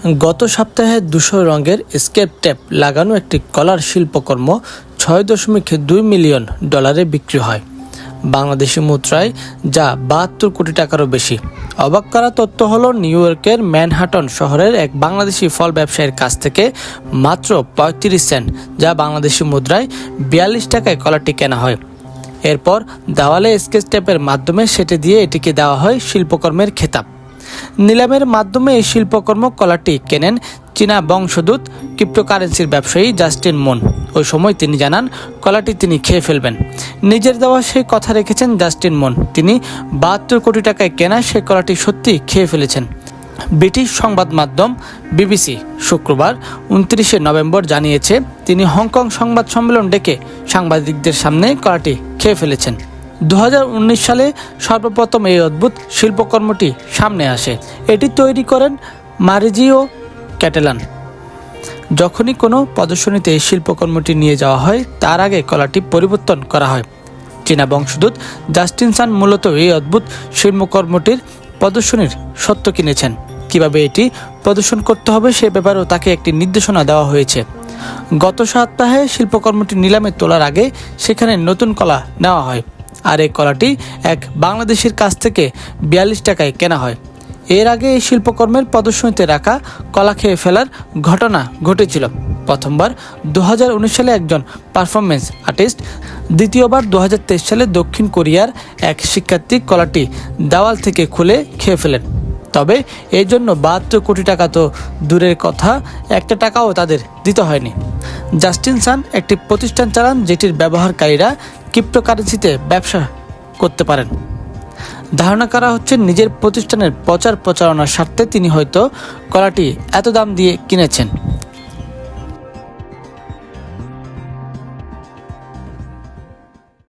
গত সপ্তাহে 200 রঙের স্কেপ টেপ লাগানো একটি কলার শিল্পকর্ম $6.2 মিলিয়ন বিক্রি হয় বাংলাদেশি মুদ্রায়, যা 72 কোটি টাকারও বেশি। অবাক করা তথ্য হলো, নিউ ইয়র্কের ম্যানহাটন শহরের এক বাংলাদেশি ফল ব্যবসায়ীর কাছ থেকে মাত্র 35 সেন্ট, যা বাংলাদেশি মুদ্রায় 42 টাকায় কলাটি কেনা হয়। এরপর দেওয়ালে স্কেচ টেপের মাধ্যমে সেটে দিয়ে এটিকে দেওয়া হয় শিল্পকর্মের খেতাব। নিলামের মাধ্যমে এই শিল্পকর্ম কলাটি কেনেন চীনা বংশোদ্ভূত ক্রিপ্টোকারেন্সির ব্যবসায়ী জাস্টিন মুন। ওই সময় তিনি জানান, কলাটি তিনি খেয়ে ফেলবেন। নিজের দেওয়া সেই কথা রেখেছেন জাস্টিন মুন। তিনি 72 কোটি টাকায় কেনা সেই কলাটি সত্যি খেয়ে ফেলেছেন। ব্রিটিশ সংবাদ মাধ্যম বিবিসি শুক্রবার 29 নভেম্বর জানিয়েছে, তিনি হংকং সংবাদ সম্মেলন ডেকে সাংবাদিকদের সামনে কলাটি খেয়ে ফেলেছেন। 2019 সালে সর্বপ্রথম এই অদ্ভুত শিল্পকর্মটি সামনে আসে। এটি তৈরি করেন মারিজিও ক্যাটেলান। যখনই কোনো প্রদর্শনীতে এই শিল্পকর্মটি নিয়ে যাওয়া হয়, তার আগে কলাটি পরিবর্তন করা হয়। চীনা বংশোদ্ভূত জাস্টিন সান মূলত এই অদ্ভুত শিল্পকর্মটির প্রদর্শনীর সত্ত্ব কিনেছেন। কিভাবে এটি প্রদর্শন করতে হবে সে ব্যাপারেও তাকে একটি নির্দেশনা দেওয়া হয়েছে। গত সপ্তাহে শিল্পকর্মটি নিলামে তোলার আগে সেখানে নতুন কলা নেওয়া হয়, আর এই কলাটি এক বাংলাদেশির কাছ থেকে 42 টাকায় কেনা হয়। এর আগে এই শিল্পকর্মের প্রদর্শনীতে রাখা কলা খেয়ে ফেলার ঘটনা ঘটেছিল। প্রথমবার 2019 সালে একজন পারফরমেন্স আর্টিস্ট, দ্বিতীয়বার 2023 সালে দক্ষিণ কোরিয়ার এক শিক্ষার্থী কলাটি দেওয়াল থেকে খুলে খেয়ে ফেলেন। তবে এর জন্য 72 কোটি টাকা তো দূরের কথা, 1 টাকাও তাদের দিতে হয়নি। জাস্টিন সান একটি প্রতিষ্ঠান চালান যেটির ব্যবহারকারীরা ক্রিপ্টোকারেন্সিতে ব্যবসা করতে পারেন। ধারণা করা হচ্ছে, নিজের প্রতিষ্ঠানের প্রচার প্রচারণার স্বার্থে তিনি হয়তো কলাটি এত দাম দিয়ে কিনেছেন।